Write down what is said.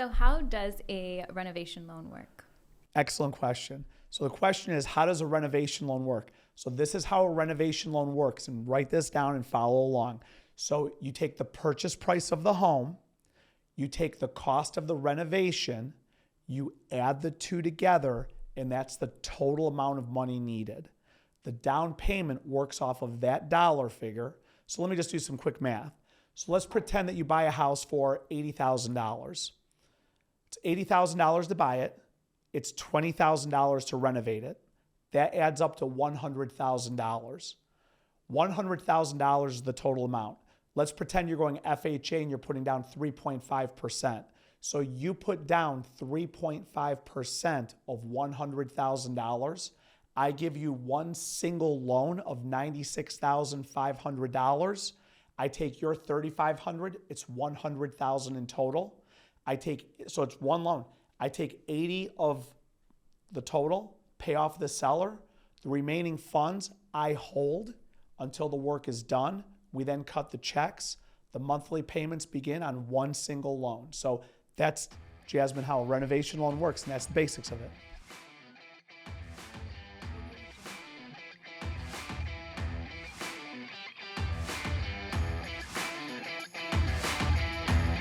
So how does a renovation loan work? Excellent question. So the question is, how does a renovation loan work? So this is how a renovation loan works, and write this down and follow along. So you take the purchase price of the home, you take the cost of the renovation, you add the two together, and that's the total amount of money needed. The down payment works off of that dollar figure. So let me just do some quick math. So let's pretend that you buy a house for $80,000. It's $80,000 to buy it. It's $20,000 to renovate it. That adds up to $100,000. $100,000 is the total amount. Let's pretend you're going FHA and you're putting down 3.5%. So you put down 3.5% of $100,000. I give you one single loan of $96,500. I take your $3,500. It's $100,000 in total. So it's one loan. I take 80 of the total, pay off the seller. The remaining funds I hold until the work is done. We then cut the checks. The monthly payments begin on one single loan. So that's, Jasmine, how a renovation loan works, and that's the basics of it.